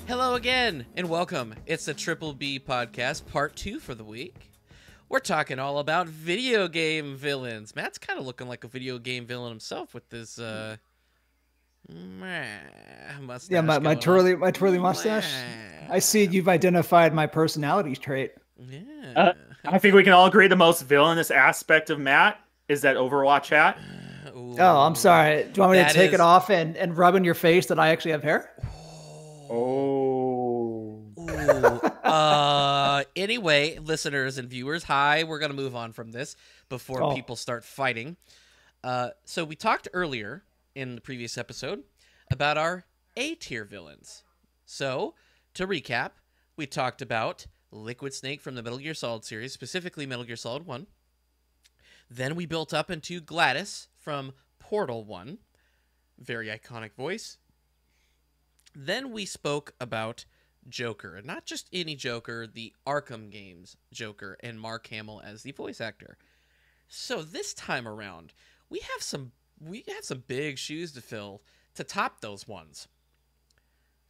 Hello again, and welcome. It's the Triple B podcast, part 2 for the week. We're talking all about video game villains. Matt's kind of looking like a video game villain himself with this mustache. Yeah, my twirly mustache. I see you've identified my personality trait. Yeah. I think we can all agree the most villainous aspect of Matt is that Overwatch hat. Oh, I'm sorry. Do you want me to take it off and rub in your face that I actually have hair? Anyway, listeners and viewers, hi. We're going to move on from this before people start fighting. So we talked earlier in the previous episode about our A-tier villains. So, to recap, we talked about Liquid Snake from the Metal Gear Solid series, specifically Metal Gear Solid 1. Then we built up into Gladys from Portal 1. Very iconic voice. Then we spoke about Joker, and not just any Joker, the Arkham games Joker, and Mark Hamill as the voice actor. So this time around, we have some big shoes to fill to top those ones.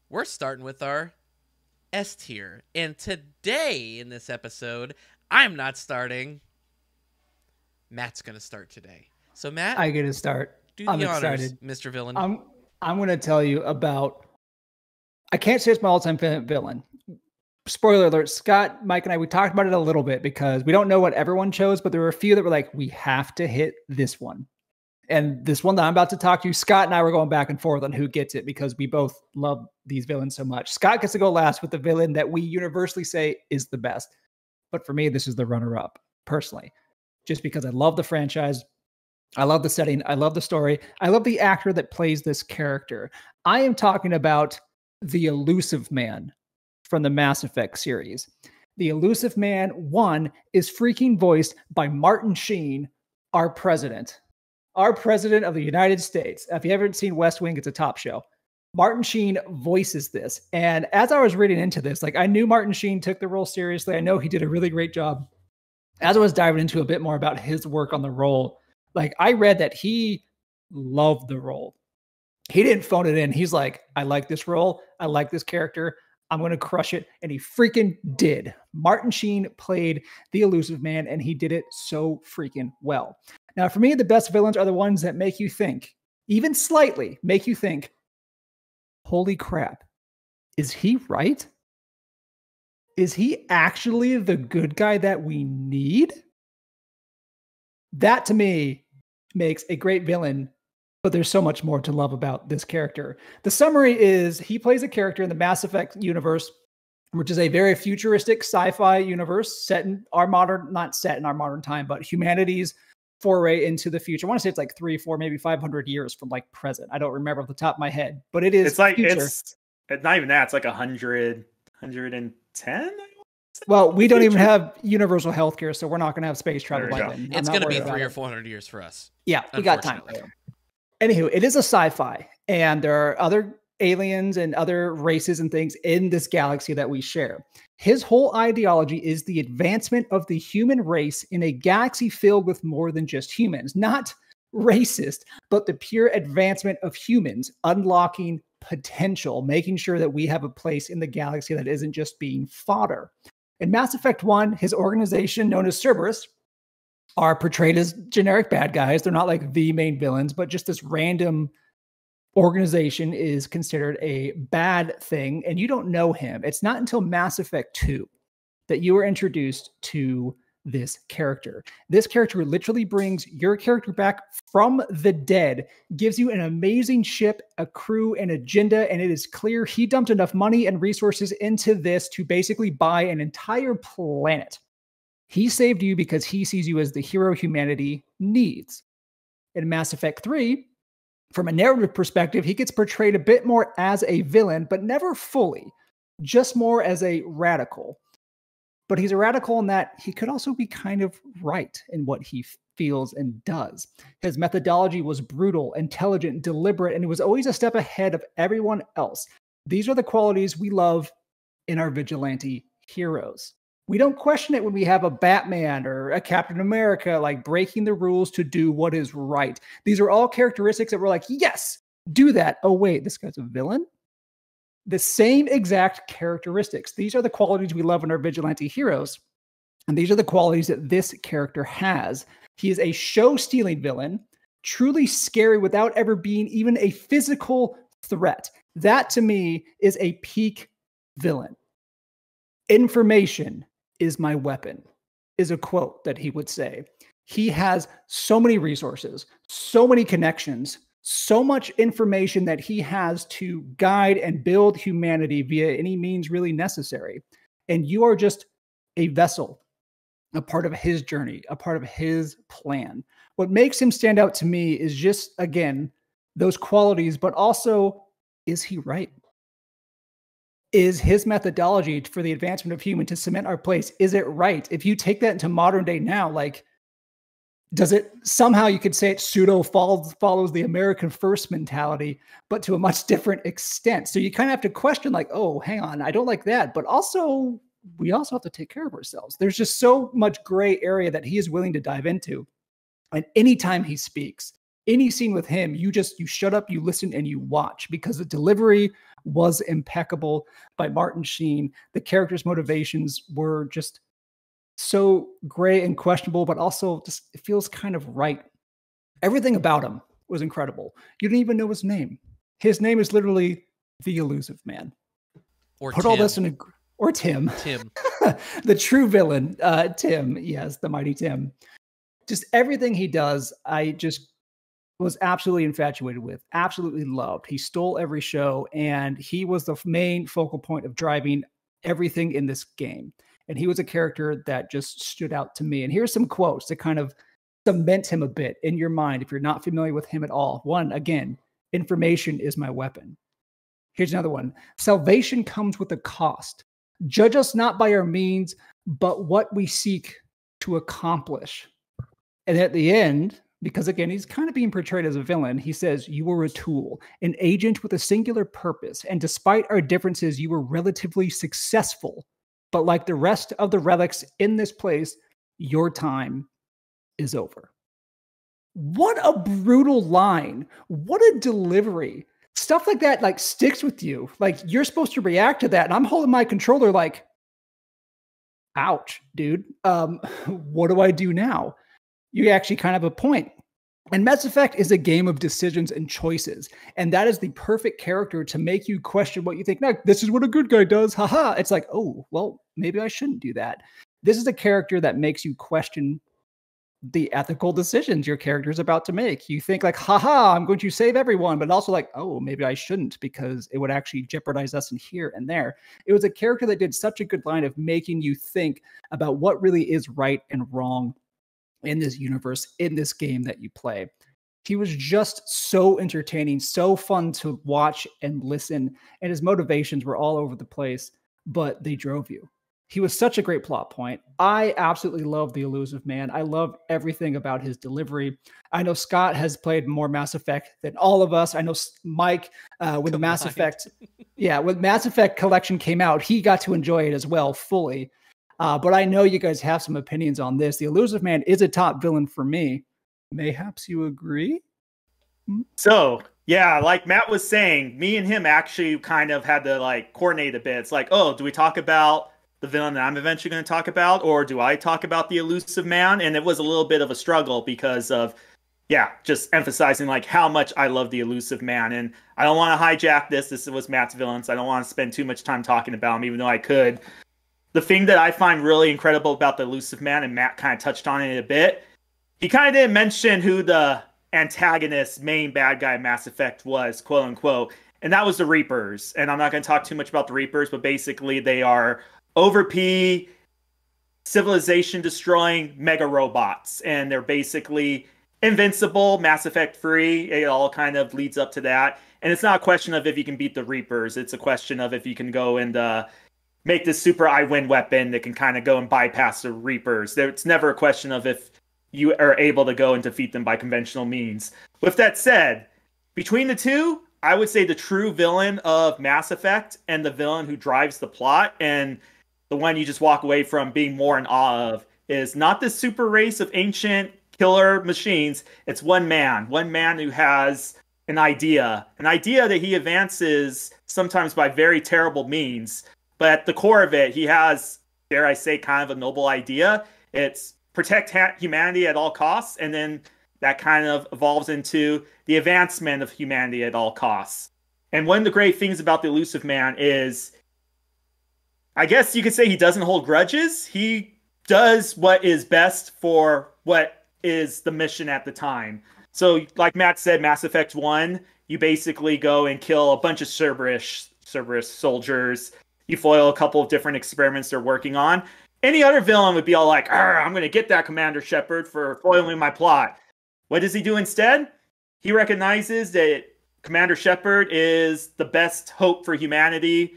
We're starting with our S tier, and today in this episode, I'm not starting. Matt's gonna start today. So Matt, I get to start. Do the I'm honors, excited, Mr. Villain. I'm going to tell you about. I can't say it's my all-time villain. Spoiler alert, Scott, Mike, and I, we talked about it a little bit because we don't know what everyone chose, but there were a few that were like, we have to hit this one. And this one that I'm about to talk to, Scott and I were going back and forth on who gets it because we both love these villains so much. Scott gets to go last with the villain that we universally say is the best. But for me, this is the runner-up, personally. Just because I love the franchise. I love the setting. I love the story. I love the actor that plays this character. I am talking about the Elusive Man from the Mass Effect series. The Elusive Man 1 is freaking voiced by Martin Sheen, our president of the United States. If you haven't seen West Wing, it's a top show. Martin Sheen voices this. And as I was reading into this, like I knew Martin Sheen took the role seriously. I know he did a really great job. As I was diving into a bit more about his work on the role, like I read that he loved the role. He didn't phone it in. He's like, I like this role. I like this character. I'm going to crush it. And he freaking did. Martin Sheen played the Elusive Man, and he did it so freaking well. Now, for me, the best villains are the ones that make you think, even slightly make you think, holy crap, is he right? Is he actually the good guy that we need? That, to me, makes a great villain. But there's so much more to love about this character. The summary is he plays a character in the Mass Effect universe, which is a very futuristic sci-fi universe set in our modern, not set in our modern time, but humanity's foray into the future. I want to say it's like 3, 4, maybe 500 years from like present. I don't remember off the top of my head, but it is. It's like future. it's not even that. It's like 100, 110. Well, we don't even have universal healthcare, so we're not going to have space travel by then. It's going to be 300 or 400 years for us. Yeah, we got time. Anywho, it is a sci-fi, and there are other aliens and other races and things in this galaxy that we share. His whole ideology is the advancement of the human race in a galaxy filled with more than just humans. Not racist, but the pure advancement of humans, unlocking potential, making sure that we have a place in the galaxy that isn't just being fodder. In Mass Effect 1, his organization, known as Cerberus, are portrayed as generic bad guys. They're not like the main villains, but just this random organization is considered a bad thing, and you don't know him. It's not until Mass Effect 2 that you are introduced to this character. This character literally brings your character back from the dead, gives you an amazing ship, a crew, an agenda, and it is clear he dumped enough money and resources into this to basically buy an entire planet. He saved you because he sees you as the hero humanity needs. In Mass Effect 3, from a narrative perspective, he gets portrayed a bit more as a villain, but never fully, just more as a radical. But he's a radical in that he could also be kind of right in what he feels and does. His methodology was brutal, intelligent, deliberate, and it was always a step ahead of everyone else. These are the qualities we love in our vigilante heroes. We don't question it when we have a Batman or a Captain America, like breaking the rules to do what is right. These are all characteristics that we're like, yes, do that. Oh, wait, this guy's a villain? the same exact characteristics. These are the qualities we love in our vigilante heroes. And these are the qualities that this character has. He is a show-stealing villain, truly scary without ever being even a physical threat. That, to me, is a peak villain. Information is my weapon, is a quote that he would say. He has so many resources, so many connections, so much information that he has to guide and build humanity via any means really necessary. And you are just a vessel, a part of his journey, a part of his plan. What makes him stand out to me is just, again, those qualities, but also, is he right? Is his methodology for the advancement of human to cement our place, is it right? If you take that into modern day now, like, does it somehow, you could say it pseudo follows the American first mentality, but to a much different extent. So you kind of have to question, like, oh, hang on, I don't like that. But also, we also have to take care of ourselves. There's just so much gray area that he is willing to dive into. And anytime he speaks, any scene with him, you shut up, you listen, and you watch, because the delivery was impeccable by Martin Sheen. The character's motivations were just so gray and questionable, but also just, it feels kind of right. Everything about him was incredible. You didn't even know his name. His name is literally the Elusive Man. Or Put Tim. all this in or Tim. Tim. The true villain, Tim. Yes, the mighty Tim. Just everything he does, I just was absolutely infatuated with, absolutely loved. He stole every show, and he was the main focal point of driving everything in this game. And he was a character that just stood out to me. And here's some quotes to kind of cement him a bit in your mind if you're not familiar with him at all. One, again, information is my weapon. Here's another one. Salvation comes with a cost. Judge us not by our means, but what we seek to accomplish. And at the end, because again, he's kind of being portrayed as a villain, he says, you were a tool, an agent with a singular purpose. And despite our differences, you were relatively successful. But like the rest of the relics in this place, your time is over. What a brutal line. What a delivery. Stuff like that, like, sticks with you. Like, you're supposed to react to that. And I'm holding my controller like, ouch, dude. What do I do now? You actually kind of have a point. And Mass Effect is a game of decisions and choices. And that is the perfect character to make you question what you think. No, this is what a good guy does. Haha. It's like, oh, well, maybe I shouldn't do that. This is a character that makes you question the ethical decisions your character is about to make. You think like, haha, I'm going to save everyone, but also like, oh, maybe I shouldn't, because it would actually jeopardize us in here and there. It was a character that did such a good line of making you think about what really is right and wrong in this universe, in this game that you play. He was just so entertaining, so fun to watch and listen, and his motivations were all over the place, but they drove you. He was such a great plot point. I absolutely love the Elusive Man. I love everything about his delivery. I know Scott has played more Mass Effect than all of us. I know Mike, when the Mass Effect, when Mass Effect Collection came out, he got to enjoy it as well fully. But I know you guys have some opinions on this. The Elusive Man is a top villain for me. Mayhaps you agree? So, yeah, like Matt was saying, me and him actually kind of had to like coordinate a bit. It's like, oh, do we talk about the villain that I'm eventually going to talk about, or do I talk about the Elusive Man? And it was a little bit of a struggle because of, just emphasizing like how much I love the Elusive Man. And I don't want to hijack this. This was Matt's villain, so I don't want to spend too much time talking about him, even though I could. The thing that I find really incredible about the Elusive Man, and Matt kind of touched on it a bit, he kind of didn't mention who the antagonist, main bad guy in Mass Effect was, quote unquote, and that was the Reapers. And I'm not going to talk too much about the Reapers, but basically they are over-P, civilization-destroying mega robots, and they're basically invincible, Mass Effect free. It all kind of leads up to that. And it's not a question of if you can beat the Reapers, it's a question of if you can go and make this super I-win weapon that can kind of go and bypass the Reapers. It's never a question of if you are able to go and defeat them by conventional means. With that said, between the two, I would say the true villain of Mass Effect and the villain who drives the plot, and the one you just walk away from being more in awe of, is not this super race of ancient killer machines. It's one man who has an idea that he advances sometimes by very terrible means. But at the core of it, he has, dare I say, kind of a noble idea. It's protect humanity at all costs, and then that kind of evolves into the advancement of humanity at all costs. And one of the great things about the Elusive Man is, I guess you could say, he doesn't hold grudges. He does what is best for what is the mission at the time. So, like Matt said, Mass Effect 1, you basically go and kill a bunch of Cerberus soldiers. You foil a couple of different experiments they're working on. Any other villain would be all like, I'm going to get that Commander Shepard for foiling my plot. What does he do instead? He recognizes that Commander Shepard is the best hope for humanity,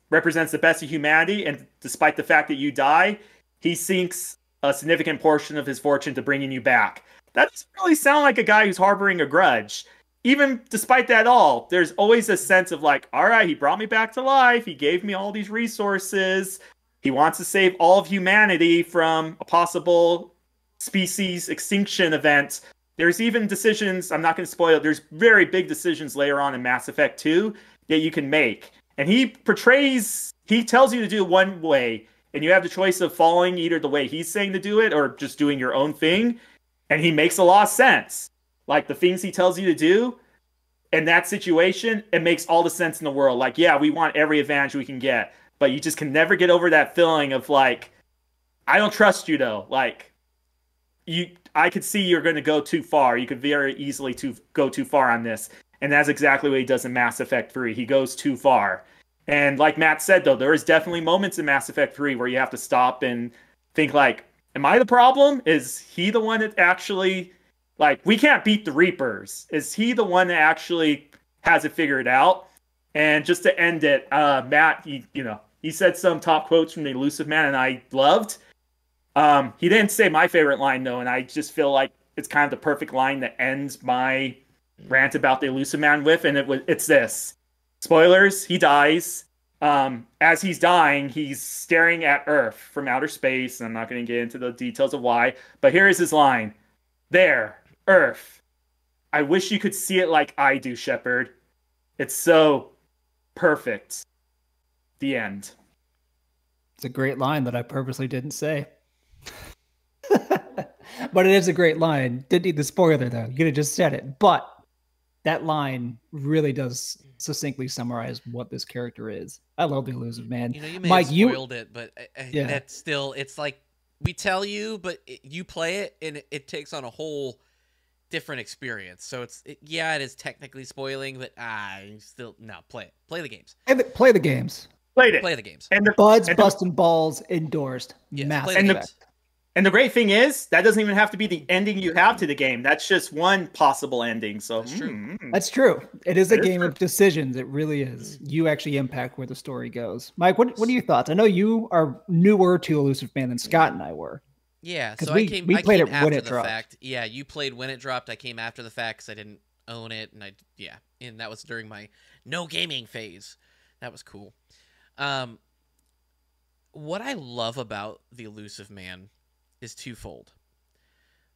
represents the best of humanity, and despite the fact that you die, he sinks a significant portion of his fortune to bringing you back. That doesn't really sound like a guy who's harboring a grudge. Even despite that all, there's always a sense of like, all right, he brought me back to life. He gave me all these resources. He wants to save all of humanity from a possible species extinction event. There's even decisions, I'm not going to spoil it, there's very big decisions later on in Mass Effect 2 that you can make. And he tells you to do it one way, and you have the choice of following either the way he's saying to do it or just doing your own thing. And he makes a lot of sense. Like, the things he tells you to do in that situation, it makes all the sense in the world. Like, yeah, we want every advantage we can get, but you just can never get over that feeling of like, I don't trust you though. Like, I could see you're going to go too far. You could very easily go too far on this. And that's exactly what he does in Mass Effect 3. He goes too far. And like Matt said, though, there is definitely moments in Mass Effect 3 where you have to stop and think like, am I the problem? Is he the one that actually, like, we can't beat the Reapers. Is he the one that actually has it figured out? And just to end it, Matt, he said some top quotes from the Elusive Man, and I loved. He didn't say my favorite line, though, and I just feel like it's kind of the perfect line that ends my rant about the Elusive Man with, and it's this. Spoilers, he dies. As he's dying, he's staring at Earth from outer space. I'm not going to get into the details of why, but here is his line. There, Earth. I wish you could see it like I do, Shepard. It's so perfect. The end. It's a great line that I purposely didn't say. But it is a great line. Didn't need the spoiler, though. You could have just said it. But that line really does succinctly summarize what this character is. I love the Elusive Man. You may Mike, have spoiled it, but yeah. That's still, it's like we tell you, but you play it, and it takes on a whole different experience. So it is technically spoiling, but still, no, play it. Play the games. Play the games. Played it. Play the games. And Bustin' Balls endorsed. Yes, Massive. And the great thing is, that doesn't even have to be the ending you have to the game. That's just one possible ending. So that's true. That's true. It is a game of decisions. It really is. You actually impact where the story goes. Mike, what are your thoughts? I know you are newer to Elusive Man than Scott and I were. Yeah, so we played it when it the dropped. fact. Yeah, you played when it dropped. I came after the fact because I didn't own it, and and that was during my no gaming phase. That was cool. What I love about the Elusive Man is twofold.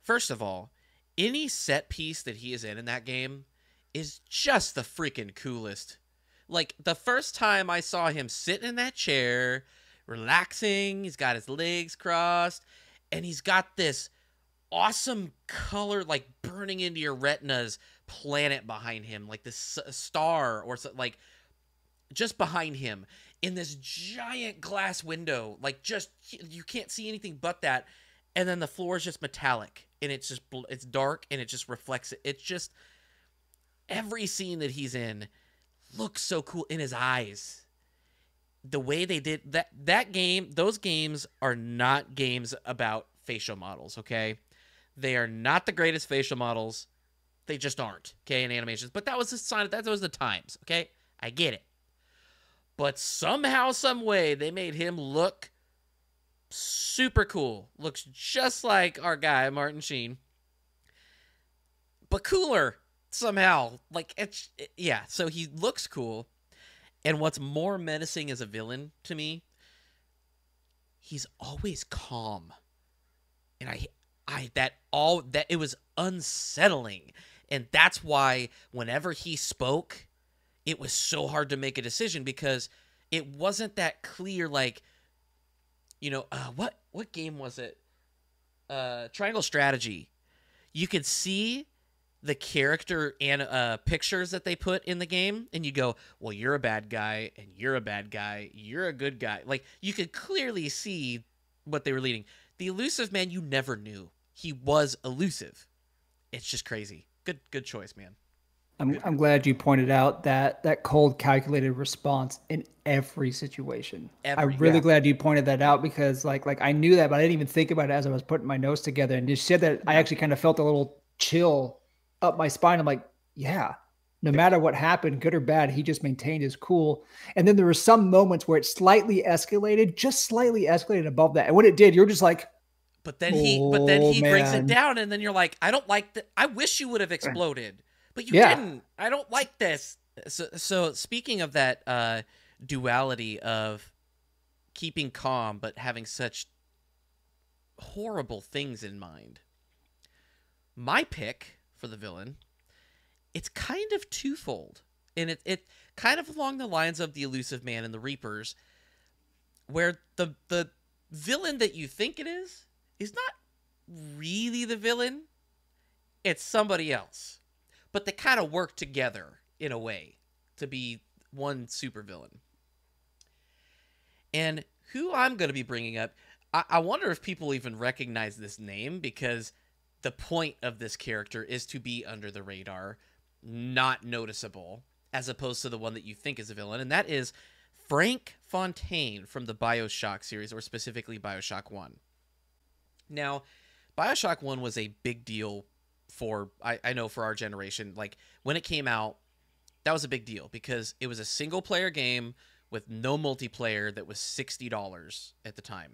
First of all, any set piece that he is in that game is just the freaking coolest. Like, the first time I saw him sitting in that chair, relaxing, he's got his legs crossed, and he's got this awesome color, like, burning into your retinas planet behind him, like this star or like just behind him in this giant glass window, like, just, you can't see anything but that. And then the floor is just metallic, and it's dark, and it just reflects it. It's just, every scene that he's in looks so cool in his eyes. The way they did that game, those games are not games about facial models, okay? They are not the greatest facial models. They just aren't, okay, in animations. But that was the sign, that was the times, okay? I get it. But somehow, some way, they made him look super cool. Looks just like our guy, Martin Sheen. But cooler, somehow. Like, so he looks cool. And what's more menacing as a villain to me, he's always calm. And it was unsettling. And that's why whenever he spoke, it was so hard to make a decision because it wasn't that clear. Like, what game was it? Triangle Strategy. You could see the character and pictures that they put in the game, and you go, well, you're a bad guy, and you're a bad guy, you're a good guy. Like, you could clearly see what they were leading. The elusive man, you never knew. He was elusive. It's just crazy. Good choice, man. I'm glad you pointed out that cold, calculated response in every situation. I'm really glad you pointed that out because like I knew that, but I didn't even think about it as I was putting my notes together. And you said that I actually kind of felt a little chill up my spine. I'm like, yeah, no matter what happened, good or bad, he just maintained his cool. And then there were some moments where it slightly escalated, just slightly escalated above that. And when it did, you're just like, but then he brings it down, and then you're like, I don't like that. I wish you would have exploded. But you didn't. I don't like this. So speaking of that duality of keeping calm but having such horrible things in mind, my pick for the villain, it's kind of twofold. And it kind of along the lines of the elusive man and the Reapers, where the villain that you think it is not really the villain. It's somebody else. But they kind of work together in a way to be one supervillain. And who I'm going to be bringing up, I wonder if people even recognize this name, because the point of this character is to be under the radar, not noticeable, as opposed to the one that you think is a villain, and that is Frank Fontaine from the BioShock series, or specifically BioShock 1. Now, BioShock 1 was a big deal for, I know, for our generation. Like, when it came out, that was a big deal because it was a single player game with no multiplayer that was $60 at the time.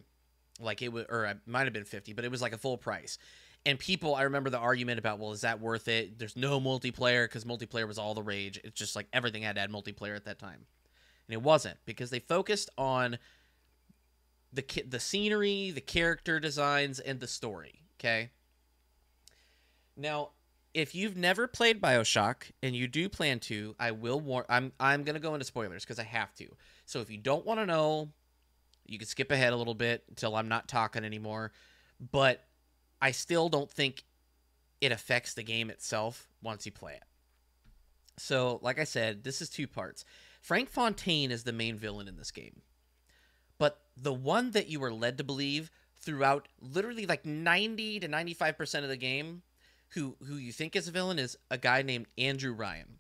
Like, it was, or it might have been 50, but it was like a full price. And people, I remember the argument about, well, is that worth it? There's no multiplayer, because multiplayer was all the rage. It's just like everything had to add multiplayer at that time. And it wasn't, because they focused on the scenery, the character designs, and the story, okay? Now, if you've never played BioShock and you do plan to, I will warn. I'm going to go into spoilers because I have to. So if you don't want to know, you can skip ahead a little bit until I'm not talking anymore. But I still don't think it affects the game itself once you play it. So, like I said, this is two parts. Frank Fontaine is the main villain in this game. But the one that you were led to believe throughout literally like 90 to 95% of the game, who you think is a villain, is a guy named Andrew Ryan.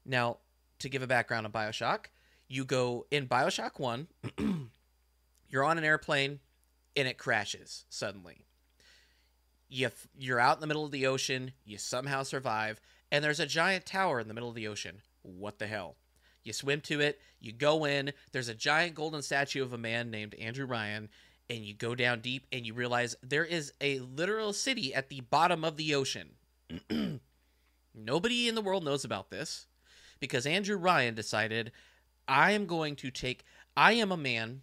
Now, to give a background on BioShock, you go in BioShock 1, you're on an airplane, and it crashes suddenly. You're out in the middle of the ocean, you somehow survive, and there's a giant tower in the middle of the ocean. What the hell? You swim to it, you go in, there's a giant golden statue of a man named Andrew Ryan, and you go down deep, and you realize there is a literal city at the bottom of the ocean. Nobody in the world knows about this, because Andrew Ryan decided, I am a man,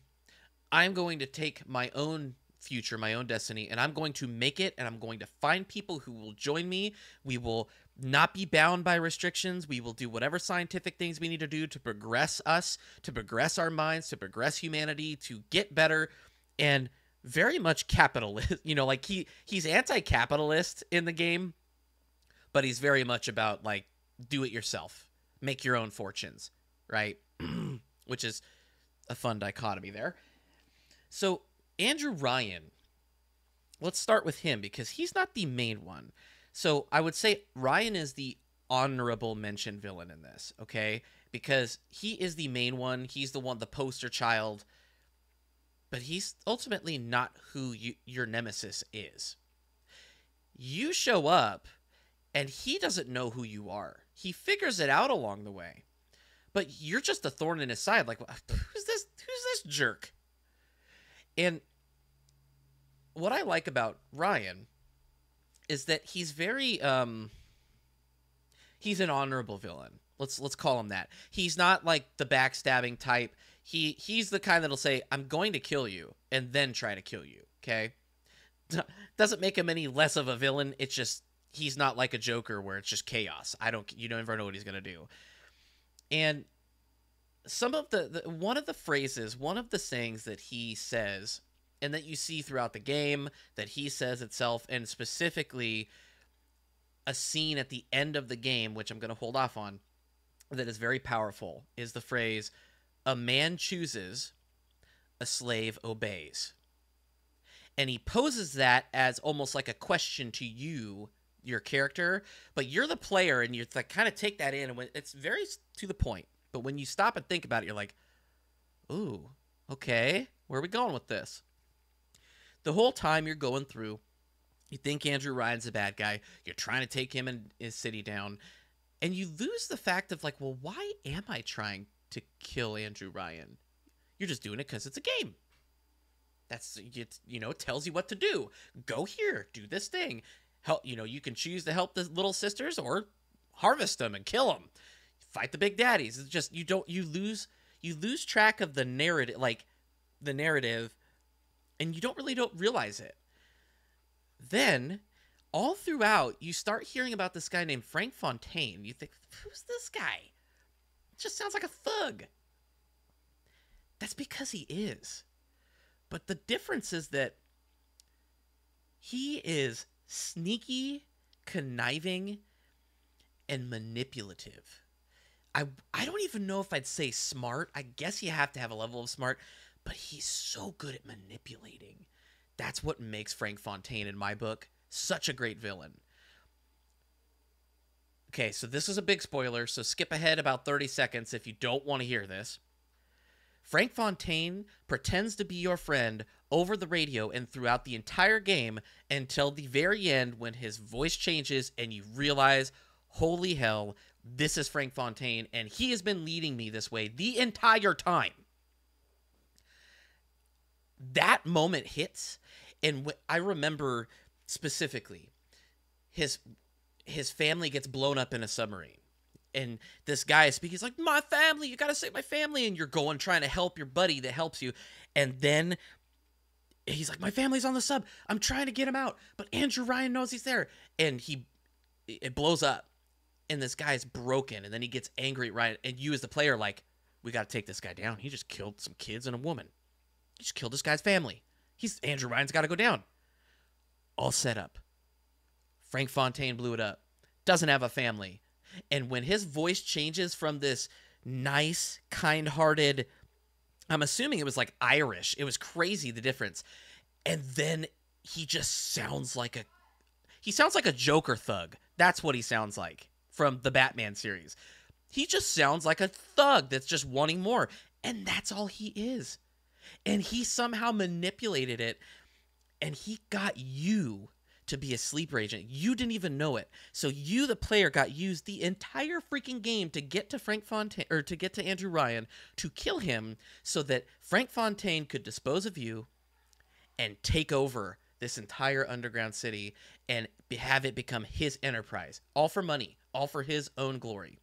I'm going to take my own future, my own destiny, and I'm going to make it, and I'm going to find people who will join me. We will not be bound by restrictions. We will do whatever scientific things we need to do to progress us, to progress our minds, to progress humanity, to get better. And very much capitalist, like he's anti-capitalist in the game, but he's very much about like, do it yourself, make your own fortunes, right? Which is a fun dichotomy there. So Andrew Ryan, let's start with him because he's not the main one. So I would say Ryan is the honorable mention villain in this, okay? Because he is the main one. He's the one, the poster child. But he's ultimately not who your nemesis is. You show up, and he doesn't know who you are. He figures it out along the way. But you're just a thorn in his side. Like, who's this jerk? And what I like about Ryan is that he's very he's an honorable villain. Let's call him that. He's not like the backstabbing type. He's the kind that'll say, I'm going to kill you, and then try to kill you, okay? Doesn't make him any less of a villain. It's just, he's not like a Joker where it's just chaos. You never know what he's gonna do. And some of one of the phrases, one of the sayings that he says, and that you see throughout the game, that he says itself, and specifically a scene at the end of the game, which I'm going to hold off on, that is very powerful, is the phrase, "A man chooses, a slave obeys." And he poses that as almost like a question to you, your character, but you're the player, and you like kind of take that in, and when it's very to the point. But when you stop and think about it, you're like, ooh, okay, where are we going with this? The whole time you're going through, you think Andrew Ryan's a bad guy. You're trying to take him and his city down. And you lose the fact of like, well, why am I trying to kill Andrew Ryan? You're just doing it because it's a game. It tells you what to do. Go here, do this thing. Help, you can choose to help the little sisters or harvest them and kill them. Fight the big daddies. It's just you lose track of the narrative, and you don't realize it. Then all throughout you start hearing about this guy named Frank Fontaine. You think, who's this guy? It just sounds like a thug. That's because he is. But the difference is that he is sneaky, conniving, and manipulative. I don't even know if I'd say smart. I guess you have to have a level of smart, but he's so good at manipulating. That's what makes Frank Fontaine, in my book, such a great villain. Okay, so this is a big spoiler, so skip ahead about 30 seconds if you don't want to hear this. Frank Fontaine pretends to be your friend over the radio and throughout the entire game until the very end when his voice changes and you realize, holy hell, this is Frank Fontaine, and he has been leading me this way the entire time. That moment hits, and I remember specifically, his family gets blown up in a submarine. And this guy is speaking, he's like, my family, you gotta save my family. And you're going, trying to help your buddy that helps you. And then he's like, my family's on the sub. I'm trying to get him out. But Andrew Ryan knows he's there. And it blows up. And this guy's broken. And then he gets angry at Ryan. And you as the player, like, we gotta take this guy down. He just killed some kids and a woman. He just killed this guy's family. Andrew Ryan's gotta go down. All set up. Frank Fontaine blew it up. Doesn't have a family. And when his voice changes from this nice, kind-hearted, I'm assuming it was like Irish. It was crazy, the difference. And then he just sounds like a Joker thug. That's what he sounds like from the Batman series. He just sounds like a thug that's just wanting more. And that's all he is. And he somehow manipulated it. And he got you to be a sleeper agent. You didn't even know it. So you, the player, got used the entire freaking game to get to Frank Fontaine, or to get to Andrew Ryan, to kill him so that Frank Fontaine could dispose of you and take over this entire underground city and have it become his enterprise. All for money. All for his own glory.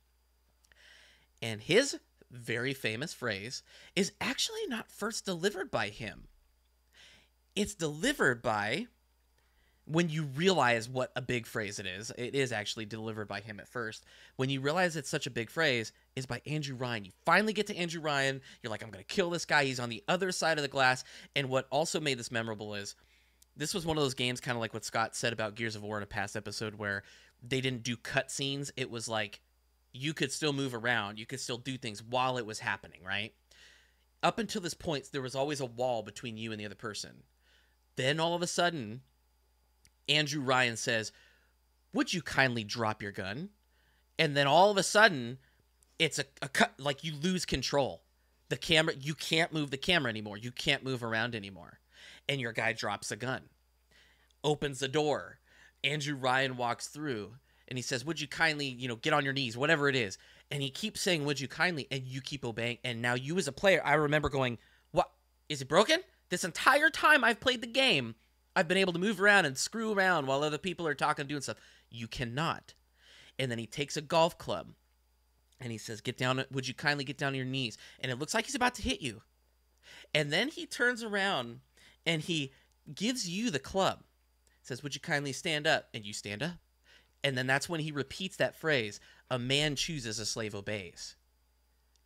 And his very famous phrase is actually not first delivered by him. It's delivered by... When you realize what a big phrase it is actually delivered by him at first. When you realize it's such a big phrase, is by Andrew Ryan. You finally get to Andrew Ryan. You're like, I'm going to kill this guy. He's on the other side of the glass. And what also made this memorable is, this was one of those games, kind of like what Scott said about Gears of War in a past episode, where they didn't do cutscenes. It was like, you could still move around. You could still do things while it was happening, right? Up until this point, there was always a wall between you and the other person. Then all of a sudden... Andrew Ryan says, would you kindly drop your gun? And then all of a sudden, it's a cut, like you lose control. The camera, you can't move the camera anymore. You can't move around anymore. And your guy drops a gun, opens the door. Andrew Ryan walks through and he says, would you kindly, get on your knees, whatever it is. And he keeps saying, would you kindly, and you keep obeying. And now you as a player, I remember going, what, is it broken? This entire time I've played the game, I've been able to move around and screw around while other people are talking and doing stuff. You cannot. And then he takes a golf club and he says, get down. Would you kindly get down on your knees? And it looks like he's about to hit you. And then he turns around and he gives you the club. Says, would you kindly stand up? And you stand up. And then that's when he repeats that phrase, a man chooses, a slave obeys.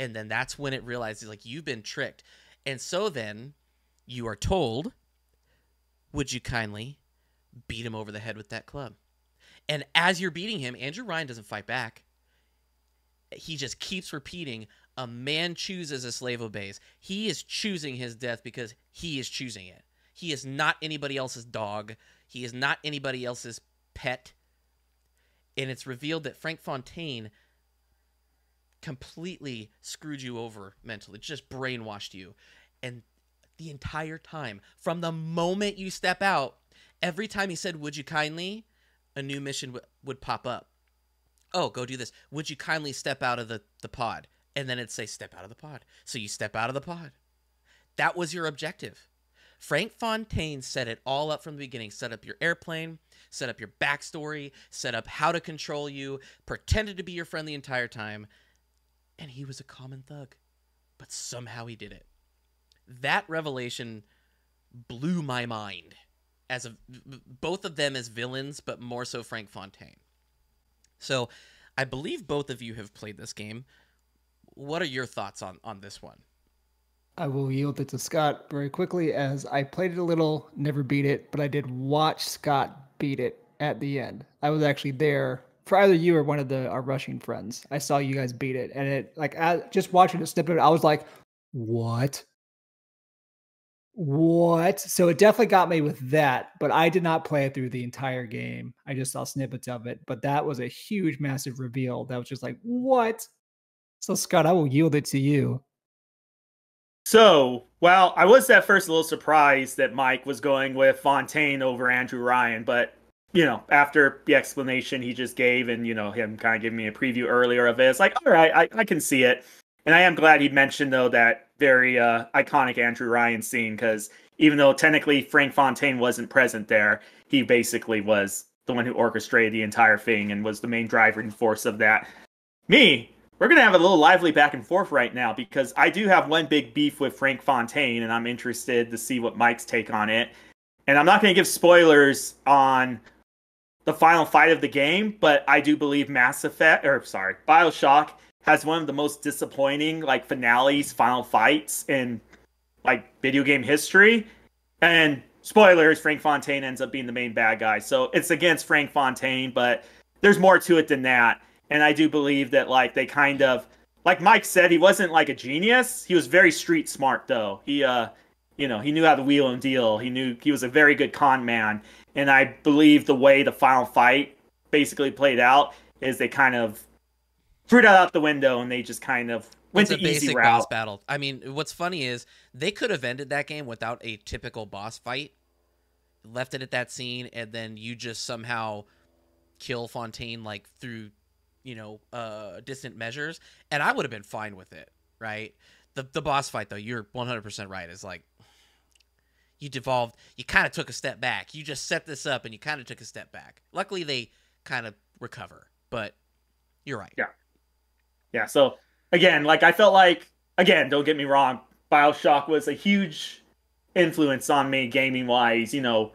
And then that's when it realizes, like, you've been tricked. And so then you are told, would you kindly beat him over the head with that club? And as you're beating him, Andrew Ryan doesn't fight back. He just keeps repeating, a man chooses, a slave obeys. He is choosing his death because he is choosing it. He is not anybody else's dog. He is not anybody else's pet. And it's revealed that Frank Fontaine completely screwed you over mentally, just brainwashed you. And the entire time, from the moment you step out, every time he said, would you kindly, a new mission would pop up. Oh, go do this. Would you kindly step out of the pod? And then it'd say, step out of the pod. So you step out of the pod. That was your objective. Frank Fontaine set it all up from the beginning. Set up your airplane, set up your backstory, set up how to control you, pretended to be your friend the entire time. And he was a common thug. But somehow he did it. That revelation blew my mind. Both of them as villains, but more so Frank Fontaine. So I believe both of you have played this game. What are your thoughts on this one? I will yield it to Scott very quickly, as I played it a little, never beat it, but I did watch Scott beat it at the end. I was actually there for either you or one of our rushing friends. I saw you guys beat it, and just watching it snippet, I was like, what? What? So it definitely got me with that, but I did not play it through the entire game. I just saw snippets of it, but that was a huge, massive reveal. That was just like, what? So Scott, I will yield it to you. So, well, I was at first a little surprised that Mike was going with Fontaine over Andrew Ryan, but, after the explanation he just gave and, him kind of giving me a preview earlier of it, it's like, all right, I can see it. And I am glad he mentioned, though, that very iconic Andrew Ryan scene, because even though technically Frank Fontaine wasn't present there, he basically was the one who orchestrated the entire thing and was the main driving force of that. We're going to have a little lively back and forth right now, because I do have one big beef with Frank Fontaine, and I'm interested to see what Mike's take on it. And I'm not going to give spoilers on the final fight of the game, but I do believe BioShock has one of the most disappointing finales, final fights in video game history. And spoilers, Frank Fontaine ends up being the main bad guy. So it's against Frank Fontaine, but there's more to it than that. And I do believe that they kind of, like Mike said, he wasn't a genius. He was very street smart, though. He he knew how to wheel and deal. He was a very good con man. And I believe the way the final fight basically played out is they kind of threw that out the window, and they just kind of went the easy route. It's a basic boss battle. I mean, what's funny is they could have ended that game without a typical boss fight, left it at that scene, and then you just somehow kill Fontaine through distant measures, and I would have been fine with it, right? The boss fight, though, you're 100% right. Is you devolved. You kind of took a step back. You just set this up, and you kind of took a step back. Luckily, they kind of recover, but you're right. Yeah. So again, I felt don't get me wrong, BioShock was a huge influence on me gaming wise. One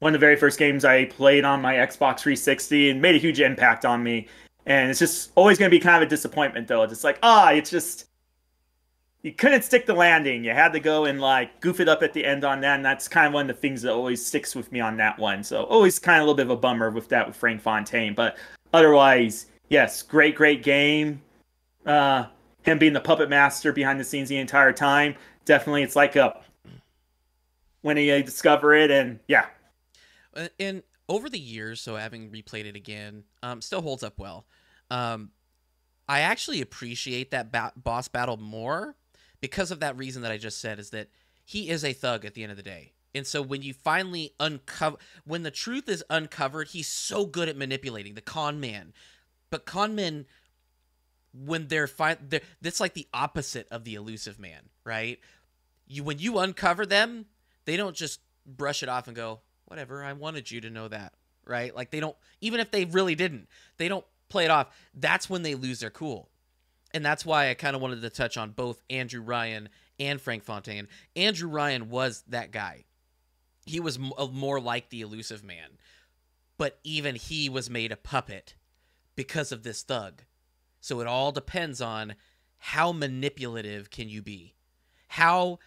of the very first games I played on my Xbox 360 and made a huge impact on me. And it's just always going to be kind of a disappointment, though. It's it's just, you couldn't stick the landing. You had to go and goof it up at the end on that. And that's kind of one of the things that always sticks with me on that one. So always kind of a little bit of a bummer with that with Frank Fontaine. But otherwise, yes, great game. Him being the puppet master behind the scenes the entire time. Definitely, it's when you discover it, and yeah. And over the years, so having replayed it again, still holds up well. I actually appreciate that boss battle more because of that reason that I just said, is that he is a thug at the end of the day. And so when you finally when the truth is uncovered, he's so good at manipulating the con man. But con men, when that's the opposite of the elusive man, right? When you uncover them, they don't just brush it off and go, whatever, I wanted you to know that, right? They don't, even if they really didn't, they don't play it off. That's when they lose their cool. And that's why I kind of wanted to touch on both Andrew Ryan and Frank Fontaine. Andrew Ryan was that guy. He was more like the elusive man. but even he was made a puppet because of this thug. So it all depends on how manipulative can you be? How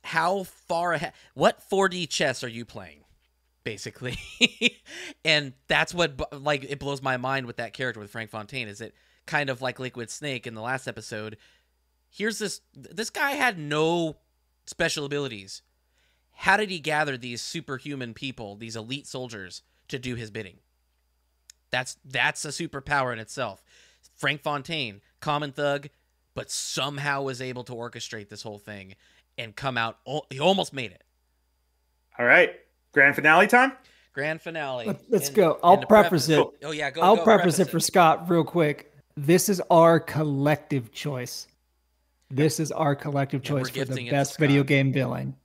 far ahead? What 4D chess are you playing? Basically. And that's what, like, it blows my mind with that character, with Frank Fontaine, is it kind of like Liquid Snake in the last episode. Here's this guy had no special abilities. How did he gather these superhuman people, these elite soldiers, to do his bidding? That's a superpower in itself. Frank Fontaine, common thug, but somehow was able to orchestrate this whole thing and come out. He almost made it. All right. Grand finale time? Grand finale. Let's go. I'll preface it. Oh, yeah, go. I'll preface it for Scott real quick. This is our collective choice. This is our collective choice for the best video game villain.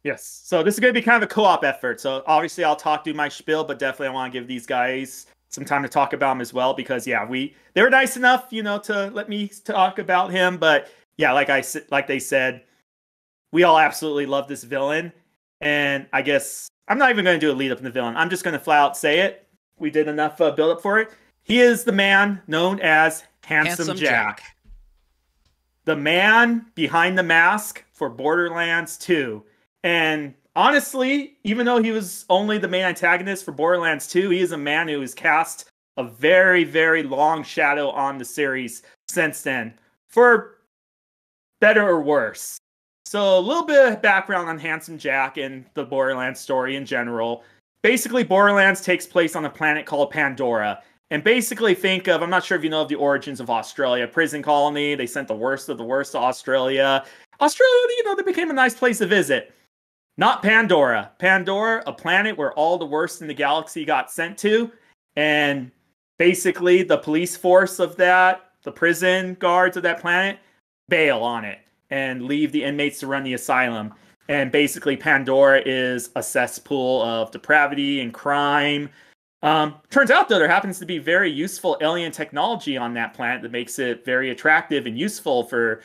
Yes. So this is going to be kind of a co-op effort. So obviously I'll do my spiel, but definitely I want to give these guys some time to talk about him as well, because yeah, they were nice enough, to let me talk about him. But yeah, like they said, we all absolutely love this villain. And I guess I'm not even going to do a lead up in the villain. I'm just going to flat out say it. We did enough build up for it. He is the man known as Handsome Jack. The man behind the mask for Borderlands 2. And honestly, even though he was only the main antagonist for Borderlands 2, he is a man who has cast a very, very long shadow on the series since then, for better or worse. So a little bit of background on Handsome Jack and the Borderlands story in general. Basically, Borderlands takes place on a planet called Pandora. And basically think of, I'm not sure if you know of the origins of Australia, prison colony. They sent the worst of the worst to Australia. Australia, they became a nice place to visit. Not Pandora. Pandora, a planet where all the worst in the galaxy got sent to. And basically the police force of that, the prison guards of that planet, bail on it and leave the inmates to run the asylum. And basically Pandora is a cesspool of depravity and crime. Turns out, though, there happens to be very useful alien technology on that planet that makes it very attractive and useful for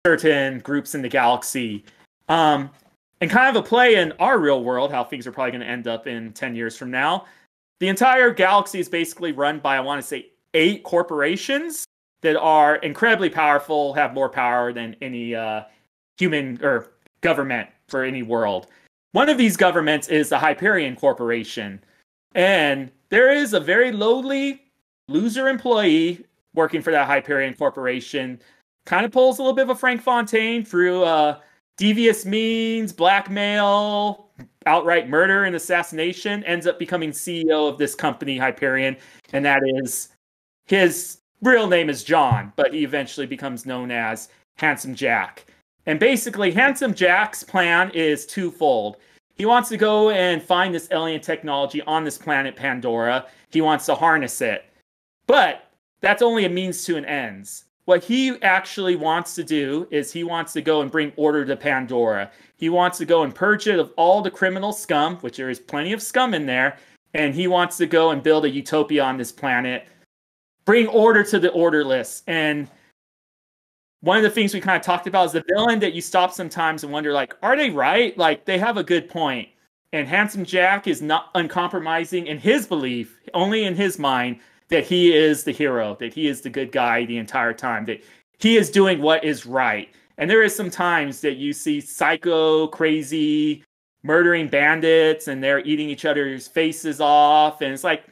certain groups in the galaxy. And kind of a play in our real world, how things are probably going to end up in 10 years from now. The entire galaxy is basically run by, I want to say, 8 corporations that are incredibly powerful, have more power than any human or government for any world. One of these governments is the Hyperion Corporation. And there is a very lowly loser employee working for that Hyperion Corporation. Kind of pulls a little bit of a Frank Fontaine through devious means, blackmail, outright murder and assassination. Ends up becoming CEO of this company, Hyperion. And that is, his real name is John, but he eventually becomes known as Handsome Jack. And basically, Handsome Jack's plan is twofold. He wants to go and find this alien technology on this planet Pandora. He wants to harness it. But that's only a means to an ends. What he actually wants to do is he wants to go and bring order to Pandora. He wants to go and purge it of all the criminal scum, which there is plenty of scum in there, and he wants to go and build a utopia on this planet, bring order to the orderless. And one of the things we kind of talked about is the villain that you stop sometimes and wonder, like, are they right? Like, they have a good point. And Handsome Jack is not uncompromising in his belief, only in his mind, that he is the hero, that he is the good guy the entire time, that he is doing what is right. And there is some times that you see psycho, crazy, murdering bandits, and they're eating each other's faces off. And it's like,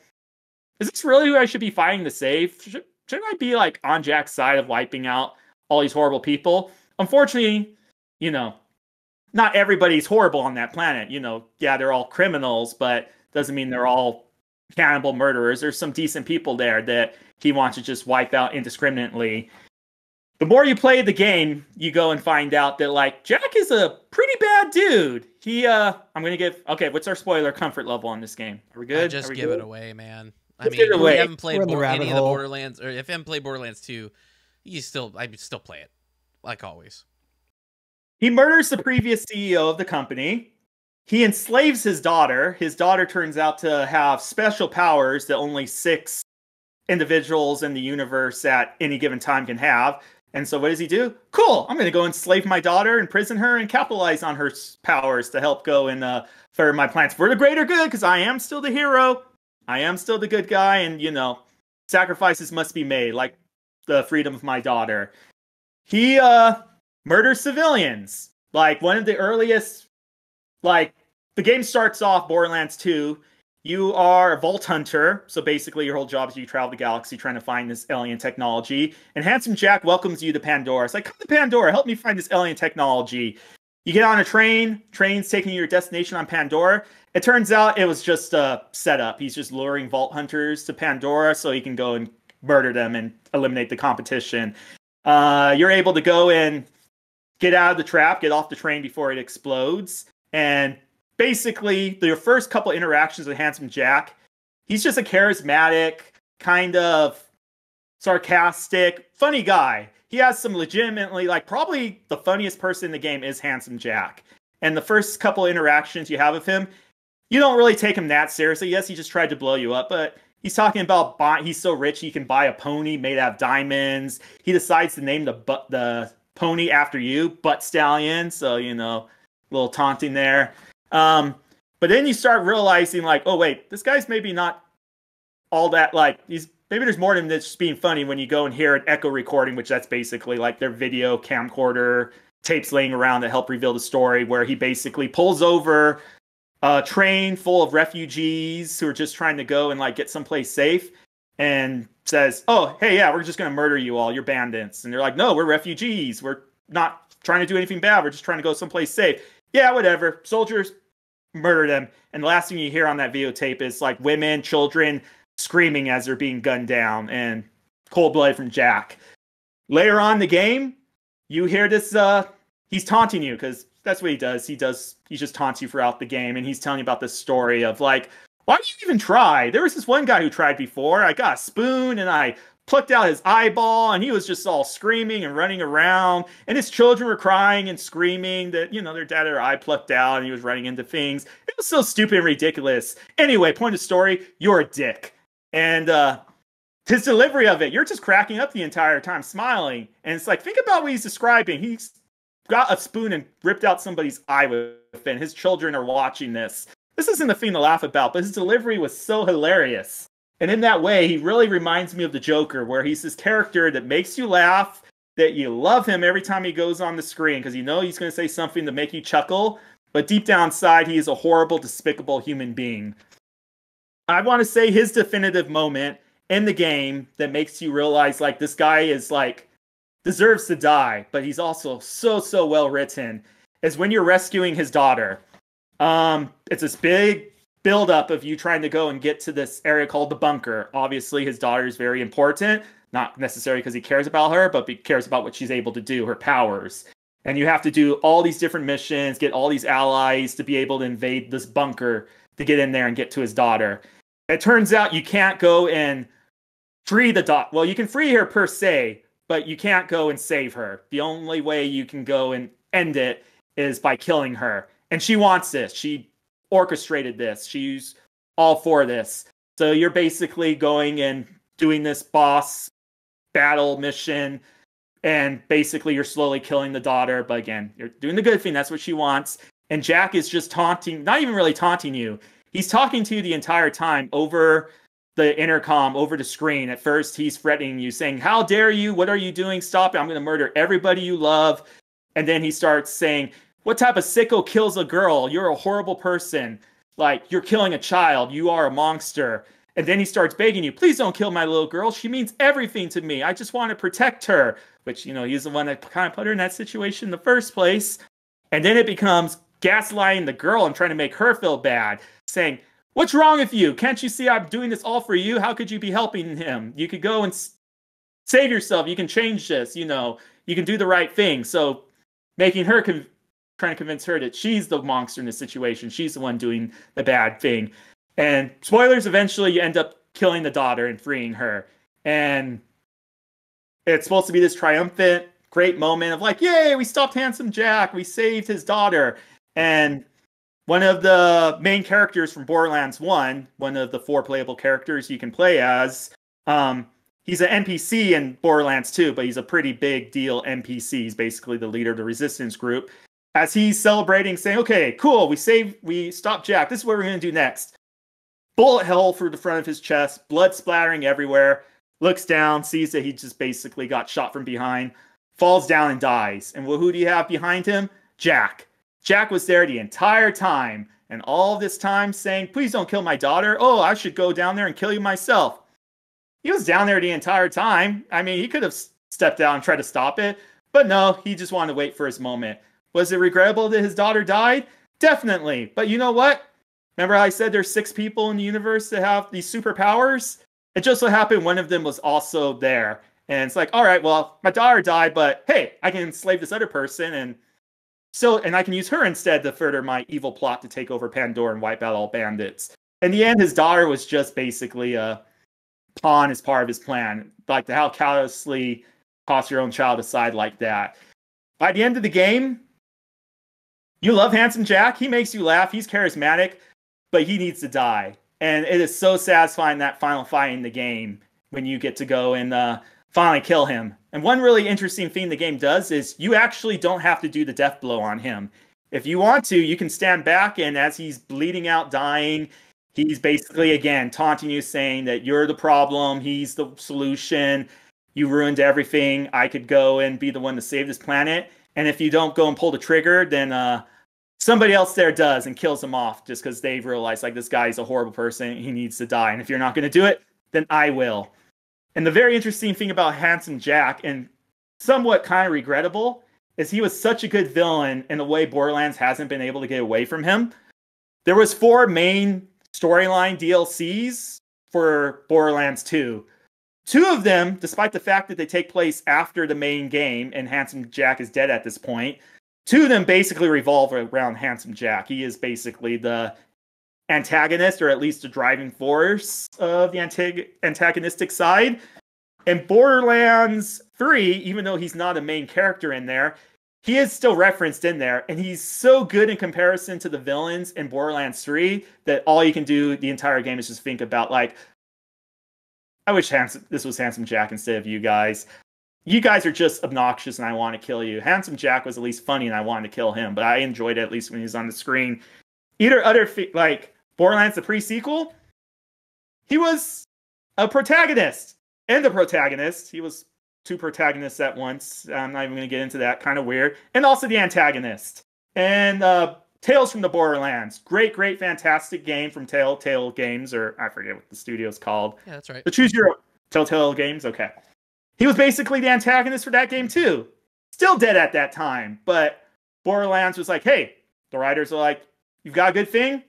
is this really who I should be fighting to save? Shouldn't I be, like, on Jack's side of wiping out all these horrible people? Unfortunately, not everybody's horrible on that planet. Yeah, they're all criminals, but doesn't mean they're all cannibal murderers. There's some decent people there that he wants to just wipe out indiscriminately. The more you play the game, you go and find out that, like, Jack is a pretty bad dude. Okay, what's our spoiler comfort level on this game? Are we good? Just give it away, man. Let's give it away. If you haven't played any of the Borderlands, or if you haven't played Borderlands 2, I still play it, like always. He murders the previous CEO of the company. He enslaves his daughter. His daughter turns out to have special powers that only 6 individuals in the universe at any given time can have. And so what does he do? Cool, I'm going to go enslave my daughter, imprison her, and capitalize on her powers to help go and further my plans for the greater good, because I am still the hero. I am still the good guy, and, you know, sacrifices must be made, like the freedom of my daughter. He murders civilians. Like, one of the earliest, like, the game starts off, Borderlands 2, you are a vault hunter, so basically your whole job is you travel the galaxy trying to find this alien technology, and Handsome Jack welcomes you to Pandora. It's like, come to Pandora, help me find this alien technology. You get on a train's taking you to your destination on Pandora. It turns out it was just a setup. He's just luring vault hunters to Pandora so he can go and murder them and eliminate the competition. You're able to go and get out of the trap, get off the train before it explodes, and basically, your first couple interactions with Handsome Jack, he's just a charismatic, kind of sarcastic, funny guy. He has some legitimately, like, probably the funniest person in the game is Handsome Jack. And the first couple interactions you have with him, you don't really take him that seriously. Yes, he just tried to blow you up, but he's talking about he's so rich he can buy a pony made out of diamonds. He decides to name the pony after you, Butt Stallion. So, you know, a little taunting there. But then you start realizing, like, oh wait, this guy's maybe not all that, like, maybe there's more than just being funny when you go and hear an echo recording, which that's basically like their video camcorder tapes laying around that help reveal the story, where he basically pulls over a train full of refugees who are just trying to go and, like, get someplace safe, and says, oh, hey, yeah, we're just going to murder you all, you're bandits. And they're like, no, we're refugees, we're not trying to do anything bad, we're just trying to go someplace safe. Yeah, whatever. Soldiers murder them. And the last thing you hear on that videotape is, like, women, children screaming as they're being gunned down, and cold blood from Jack. Later on in the game, you hear this, he's taunting you, because that's what he does. He just taunts you throughout the game, and he's telling you about this story of, like, why did you even try? There was this one guy who tried before. I got a spoon, and I plucked out his eyeball, and he was just all screaming and running around, and his children were crying and screaming that, you know, their dad had their eye plucked out, and he was running into things. It was so stupid and ridiculous. Anyway, point of story, you're a dick. And his delivery of it, you're just cracking up the entire time, smiling. And it's like, think about what he's describing. He's got a spoon and ripped out somebody's eye with it, and his children are watching this. This isn't a thing to laugh about, but his delivery was so hilarious. And in that way, he really reminds me of the Joker, where he's this character that makes you laugh, that you love him every time he goes on the screen, because you know he's going to say something to make you chuckle, but deep down inside, he is a horrible, despicable human being. I want to say his definitive moment in the game that makes you realize, like, this guy is, like, deserves to die, but he's also so well written, is when you're rescuing his daughter. It's this big buildup of you trying to go and get to this area called the bunker. Obviously, his daughter is very important, not necessarily because he cares about her, but he cares about what she's able to do, her powers. And you have to do all these different missions, get all these allies to be able to invade this bunker to get in there and get to his daughter. It turns out you can't go and free the daughter. Well, you can free her per se, but you can't go and save her. The only way you can go and end it is by killing her. And she wants this. She orchestrated this. She's all for this. So you're basically going and doing this boss battle mission, and basically you're slowly killing the daughter. But again, you're doing the good thing. That's what she wants. And Jack is just taunting, not even really taunting you. He's talking to you the entire time over the intercom, over the screen. At first, he's threatening you, saying, how dare you? What are you doing? Stop it. I'm going to murder everybody you love. And then he starts saying, what type of sicko kills a girl? You're a horrible person. Like, you're killing a child. You are a monster. And then he starts begging you, please don't kill my little girl. She means everything to me. I just want to protect her. Which, you know, he's the one that kind of put her in that situation in the first place. And then it becomes gaslighting the girl and trying to make her feel bad, saying, what's wrong with you? Can't you see I'm doing this all for you? How could you be helping him? You could go and save yourself. You can change this. You know, you can do the right thing. So making her trying to convince her that she's the monster in the situation. She's the one doing the bad thing. And spoilers, eventually you end up killing the daughter and freeing her. And it's supposed to be this triumphant, great moment of, like, yay, we stopped Handsome Jack. We saved his daughter. And one of the main characters from Borderlands 1, one of the 4 playable characters you can play as, he's an NPC in Borderlands 2, but he's a pretty big deal NPC. He's basically the leader of the resistance group. As he's celebrating, saying, okay, cool, we stopped Jack. This is what we're going to do next. bullet hole through the front of his chest, blood splattering everywhere. Looks down, sees that he just basically got shot from behind, falls down and dies. And who do you have behind him? Jack. Jack was there the entire time, and all this time saying, please don't kill my daughter. Oh, I should go down there and kill you myself. He was down there the entire time. I mean, he could have stepped out and tried to stop it, but no, he just wanted to wait for his moment. Was it regrettable that his daughter died? Definitely. But you know what? Remember how I said there's 6 people in the universe that have these superpowers? It just so happened one of them was also there. And it's like, all right, well, my daughter died, but hey, I can enslave this other person and I can use her instead to further my evil plot to take over Pandora and wipe out all bandits. In the end, his daughter was just basically a pawn as part of his plan. Like to how callously toss your own child aside like that. By the end of the game, you love Handsome Jack. He makes you laugh. He's charismatic, but he needs to die. And it is so satisfying, that final fight in the game, when you get to go and finally kill him. And one really interesting thing the game does is you actually don't have to do the death blow on him. If you want to, you can stand back, and as he's bleeding out, dying, he's basically, again, taunting you, saying that you're the problem, he's the solution, you ruined everything, I could go and be the one to save this planet. And if you don't go and pull the trigger, then somebody else there does and kills him off just because they've realized, like, this guy's a horrible person, he needs to die. And if you're not going to do it, then I will. And the very interesting thing about Handsome Jack, and somewhat kind of regrettable, is he was such a good villain in the way Borderlands hasn't been able to get away from him. There was 4 main storyline DLCs for Borderlands 2. 2 of them, despite the fact that they take place after the main game and Handsome Jack is dead at this point, 2 of them basically revolve around Handsome Jack. He is basically the antagonist, or at least the driving force of the antagonistic side. And Borderlands 3, even though he's not a main character in there, he is still referenced in there, and he's so good in comparison to the villains in Borderlands 3 that all you can do the entire game is just think about, like, I wish this was Handsome Jack instead of you guys. You guys are just obnoxious and I want to kill you. Handsome Jack was at least funny and I wanted to kill him, but I enjoyed it at least when he was on the screen. Like Borderlands, the pre-sequel, he was a protagonist and the protagonist. He was 2 protagonists at once. I'm not even going to get into that. Kind of weird. And also the antagonist. And Tales from the Borderlands. Great, fantastic game from Telltale Games, or I forget what the studio's called. Yeah, that's right. The Choose Your Telltale Games? Okay. He was basically the antagonist for that game too. Still dead at that time, but Borderlands was like, hey, the writers are like, you've got a good thing?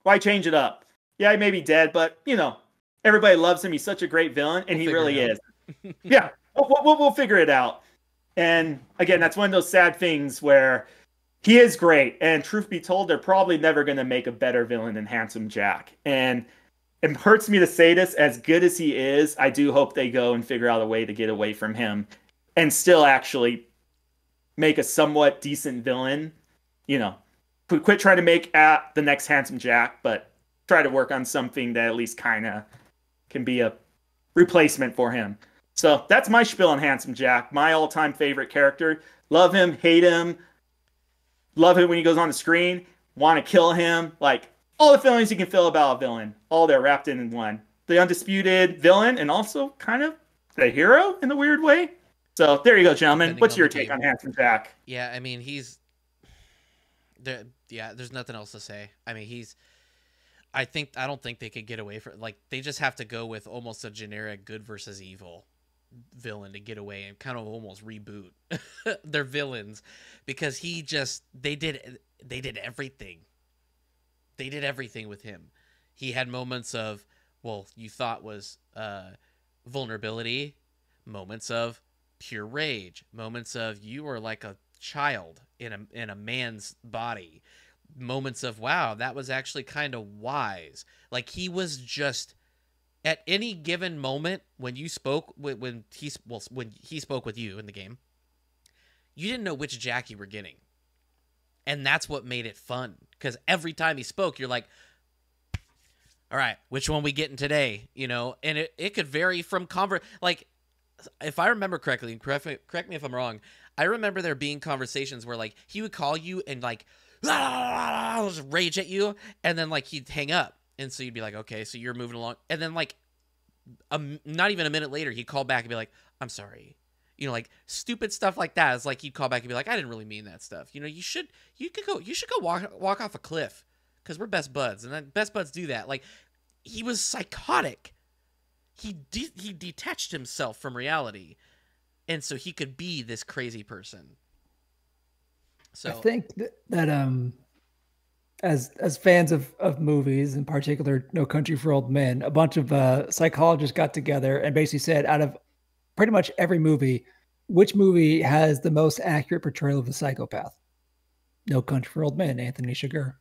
Why change it up? Yeah, he may be dead, but, you know, everybody loves him. He's such a great villain, and he really is. Yeah, we'll figure it out. And again, that's one of those sad things where he is great, and truth be told, they're probably never going to make a better villain than Handsome Jack. And it hurts me to say this, as good as he is, I do hope they go and figure out a way to get away from him and still actually make a somewhat decent villain. You know, quit trying to make the next Handsome Jack, but try to work on something that at least kind of can be a replacement for him. So that's my spiel on Handsome Jack, my all-time favorite character. Love him, hate him, love him when he goes on the screen, want to kill him, like, all the feelings you can feel about a villain, all there wrapped in one. The undisputed villain, and also kind of the hero in a weird way. So there you go, gentlemen. What's your take on Handsome Jack? Yeah, I mean, there's nothing else to say. I mean, I don't think they could get away from, like, they just have to go with almost a generic good versus evil villain to get away and kind of almost reboot their villains, because they did everything. They did everything with him. He had moments of, well, you thought was vulnerability, moments of pure rage, moments of you were like a child in a man's body, moments of, wow, that was actually kind of wise. Like, he was just, at any given moment when you spoke, when he spoke with you in the game, you didn't know which Jack you were getting. And that's what made it fun, because every time he spoke, you're like, all right, which one we getting today? You know, and it could vary from like, if I remember correctly, correct me if I'm wrong, I remember there being conversations where, like, he would call you and, like, just rage at you, and then, like, he'd hang up, And so you'd be like, okay, so you're moving along. And then like not even a minute later, he'd call back and be like, I'm sorry. You know, like stupid stuff like that. It's like he'd call back and be like, I didn't really mean that stuff. You know, you should go walk off a cliff because we're best buds. And then best buds do that. Like he was psychotic. He detached himself from reality. And so he could be this crazy person. So I think that as fans of movies, in particular No Country for Old Men, a bunch of psychologists got together and basically said, out of pretty much every movie, which movie has the most accurate portrayal of the psychopath? No Country for Old Men, Anthony Chigurh.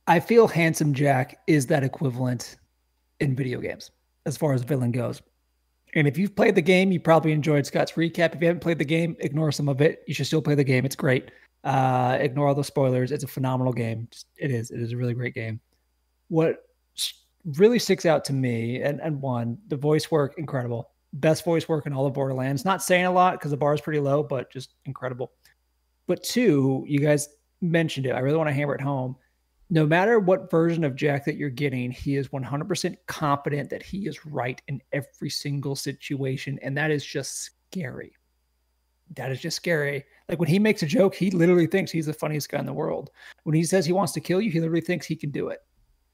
I feel Handsome Jack is that equivalent in video games as far as villain goes. And if you've played the game, you probably enjoyed Scott's recap. If you haven't played the game, ignore some of it. You should still play the game. It's great. Ignore all the spoilers. It's a phenomenal game. It is a really great game. What really sticks out to me, and one, the voice work, incredible. Best voice work in all of Borderlands. Not saying a lot because the bar is pretty low, but just incredible. But two, you guys mentioned it. I really want to hammer it home. No matter what version of Jack that you're getting, he is 100% confident that he is right in every single situation. And that is just scary. That is just scary. Like when he makes a joke, he literally thinks he's the funniest guy in the world. When he says he wants to kill you, he literally thinks he can do it.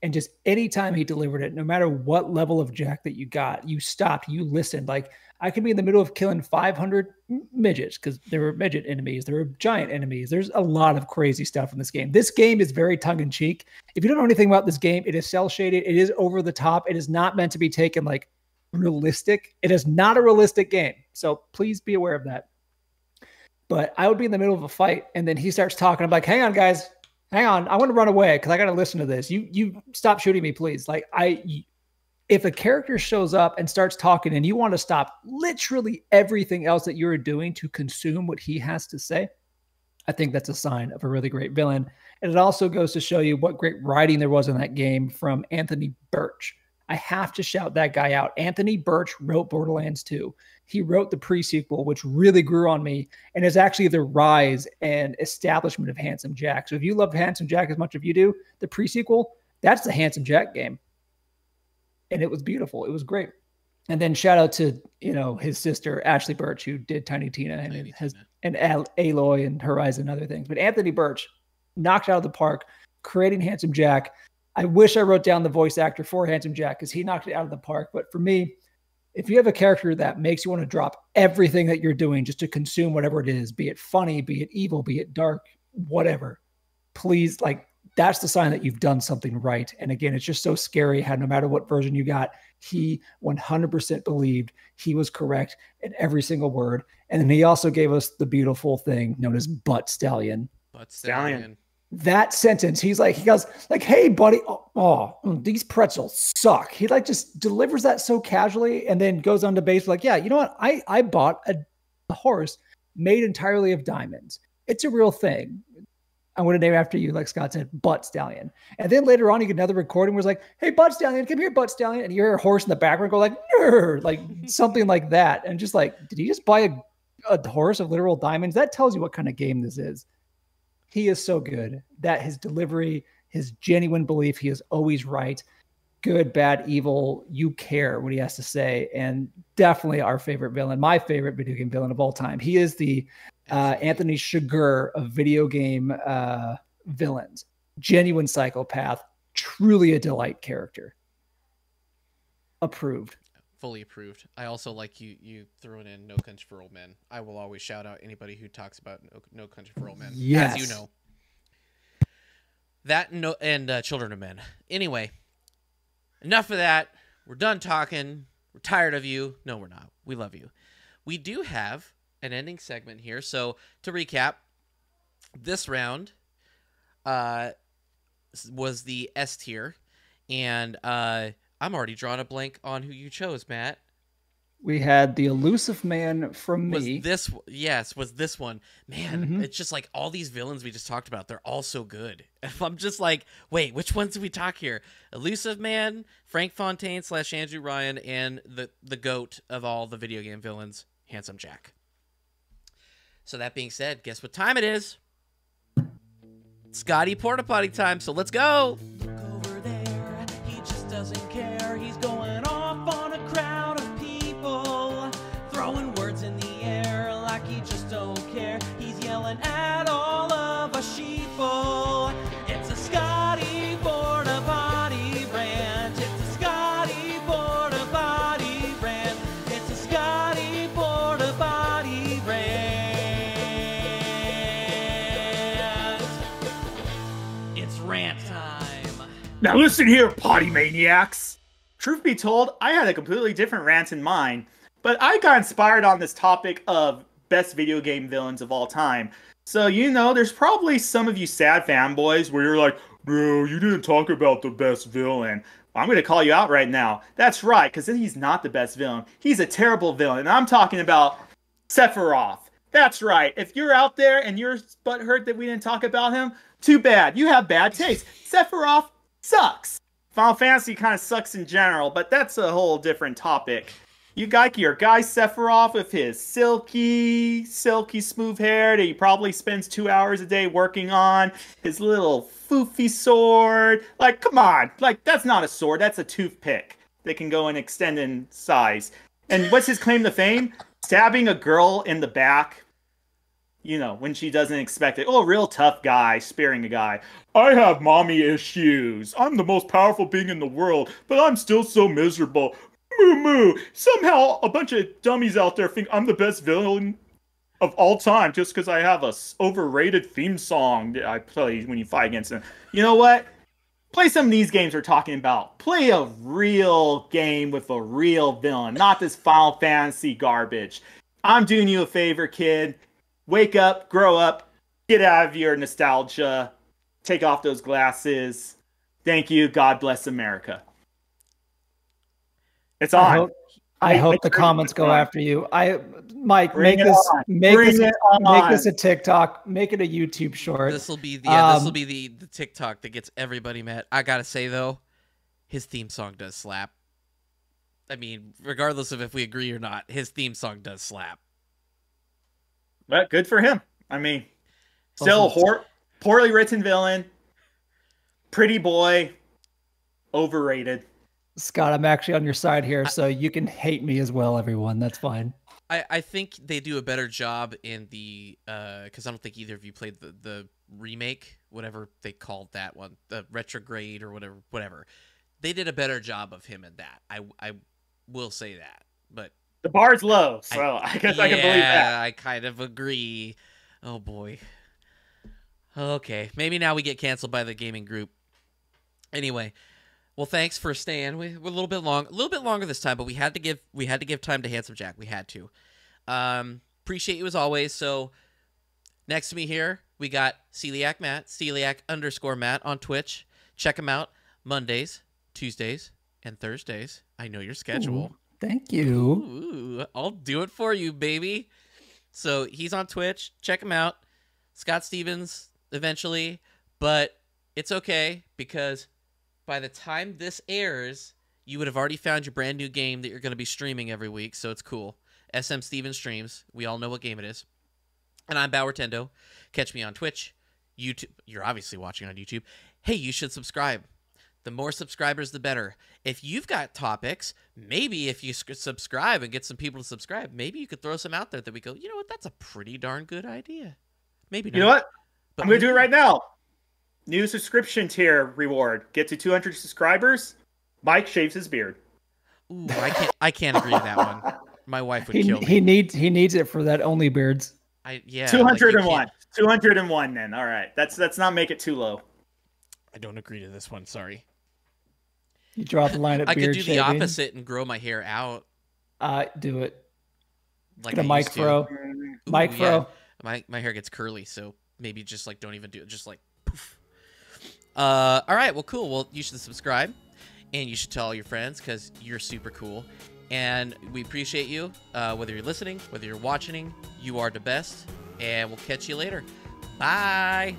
And just anytime he delivered it, no matter what level of Jack that you got, you stopped, you listened. Like I could be in the middle of killing 500 midgets because there were midget enemies. There were giant enemies. There's a lot of crazy stuff in this game. This game is very tongue-in-cheek. If you don't know anything about this game, it is cel-shaded. It is over the top. It is not meant to be taken like realistic. It is not a realistic game. So please be aware of that. But I would be in the middle of a fight and then he starts talking. I'm like, hang on, guys. Hang on. I want to run away because I got to listen to this. You stop shooting me, please. Like if a character shows up and starts talking and you want to stop literally everything else that you're doing to consume what he has to say, I think that's a sign of a really great villain. And it also goes to show you what great writing there was in that game from Anthony Birch. I have to shout that guy out. Anthony Birch wrote Borderlands 2. He wrote the pre-sequel, which really grew on me and is actually the rise and establishment of Handsome Jack. So if you love Handsome Jack as much as you do, the pre-sequel, that's the Handsome Jack game. And it was beautiful. It was great. And then shout out to, his sister, Ashley Birch, who did Tiny Tina and Aloy and Horizon and other things. But Anthony Birch knocked it out of the park, creating Handsome Jack. I wish I wrote down the voice actor for Handsome Jack because he knocked it out of the park. But for me, if you have a character that makes you want to drop everything that you're doing just to consume whatever it is, be it funny, be it evil, be it dark, whatever, please, that's the sign that you've done something right. And again, it's just so scary how no matter what version you got, he 100% believed he was correct in every single word. And then he also gave us the beautiful thing known as butt stallion. Butt stallion. That sentence, he goes, hey, buddy, these pretzels suck. He just delivers that so casually and then goes on to base yeah, you know what? I bought a horse made entirely of diamonds. It's a real thing. I'm going to name after you, like Scott said, Butt Stallion. And then later on, you get another recording where it's hey, Butt Stallion, come here, Butt Stallion. And you hear a horse in the background go Nrr, something like that. And just did he just buy a horse of literal diamonds? That tells you what kind of game this is. He is so good that his delivery, his genuine belief, he is always right. Good, bad, evil, you care what he has to say. And definitely our favorite villain, my favorite video game villain of all time. He is the Anthony Chigurh of video game villains. Genuine psychopath, truly a delight character. Approved. Fully approved. I also like you throwing in No Country for Old Men. I will always shout out anybody who talks about No Country for Old Men. Yes. As you know. That and Children of Men. Anyway, enough of that. We're done talking. We're tired of you. No, we're not. We love you. We do have an ending segment here. So to recap, this round was the S tier. And I'm already drawing a blank on who you chose, Matt. We had the elusive man from me. Was this one. Man, It's just all these villains we just talked about, they're all so good. I'm just wait, which ones did we talk here? Elusive man, Frank Fontaine / Andrew Ryan, and the GOAT of all the video game villains, Handsome Jack. So that being said, guess what time it is? Scotty Porta Potty time, so let's go! Look over there. doesn't care. He's going off on a crowd of people, throwing words in the air like he just don't care. He's yelling at all of us sheeple. It's a Scotty Border Body rant. It's a Scotty Border Body rant. It's a Scotty Border Body rant. It's rant time. Now listen here, potty maniacs. Truth be told, I had a completely different rant in mind, but I got inspired on this topic of best video game villains of all time. So, you know, there's probably some of you sad fanboys where you're like, bro, you didn't talk about the best villain. I'm going to call you out right now. That's right, because he's not the best villain. He's a terrible villain, and I'm talking about Sephiroth. That's right. If you're out there and you're butthurt that we didn't talk about him, too bad. You have bad taste. Sephiroth sucks. Final Fantasy kind of sucks in general, but that's a whole different topic. You got your guy Sephiroth with his silky smooth hair that he probably spends 2 hours a day working on. His little foofy sword. Like, come on. Like, that's not a sword. That's a toothpick that can go and extend in size. And what's his claim to fame? Stabbing a girl in the back. You know, when she doesn't expect it. Oh, real tough guy, spearing a guy. I have mommy issues. I'm the most powerful being in the world, but I'm still so miserable. Moo moo. Somehow a bunch of dummies out there think I'm the best villain of all time just because I have a overrated theme song that I play when you fight against them. You know what? Play some of these games we're talking about. Play a real game with a real villain, not this Final Fantasy garbage. I'm doing you a favor, kid. Wake up, grow up, get out of your nostalgia, take off those glasses. Thank you. God bless America. It's on. I hope the comments go after you. Mike, make this a TikTok, make it a YouTube short. This will be the TikTok that gets everybody mad. I gotta say though, his theme song does slap. I mean, regardless of if we agree or not, his theme song does slap. But good for him. I mean, still poorly written villain, pretty boy, overrated. Scott, I'm actually on your side here, so you can hate me as well, everyone. That's fine. I think they do a better job in the because I don't think either of you played the remake, whatever they called that one, the retrograde or whatever. They did a better job of him in that. I will say that, but the bar's low, so I guess I can believe that. I kind of agree. Oh boy. Okay, maybe now we get canceled by the gaming group. Anyway. Well, thanks for staying. We're a little bit longer this time, but we had to give time to Handsome Jack. We had to. Appreciate you as always. So next to me here, we got Celiac Matt, Celiac_Matt on Twitch. Check him out Mondays, Tuesdays, and Thursdays. I know your schedule. Ooh, thank you. Ooh, I'll do it for you, baby. So he's on Twitch. Check him out. Scott Stevens eventually, but it's okay because by the time this airs, you would have already found your brand new game that you're going to be streaming every week, so it's cool. SM Stevens streams. We all know what game it is. And I'm Bauer Tendo. Catch me on Twitch, YouTube. You're obviously watching on YouTube. Hey, you should subscribe. The more subscribers, the better. If you've got topics, maybe if you subscribe and get some people to subscribe, maybe you could throw some out there that we go, you know what, that's a pretty darn good idea. Maybe not. You know what? I'm going to do it right now. New subscription tier reward. Get to 200 subscribers. Mike shaves his beard. Ooh, I can't agree to that one. My wife would kill me. He needs it for that only beards. Yeah. 201. Like 201 then. All right. Let's not make it too low. I don't agree to this one. Sorry. You draw the line at beard I could do shaving. the opposite and grow my hair out. Do it. Like Get a mic fro. Mic fro. Yeah. My hair gets curly, so maybe just like don't even do it. Just like poof. All right, well, cool. Well, you should subscribe, and you should tell all your friends because you're super cool, and we appreciate you. Whether you're listening, whether you're watching, you are the best, and we'll catch you later. Bye.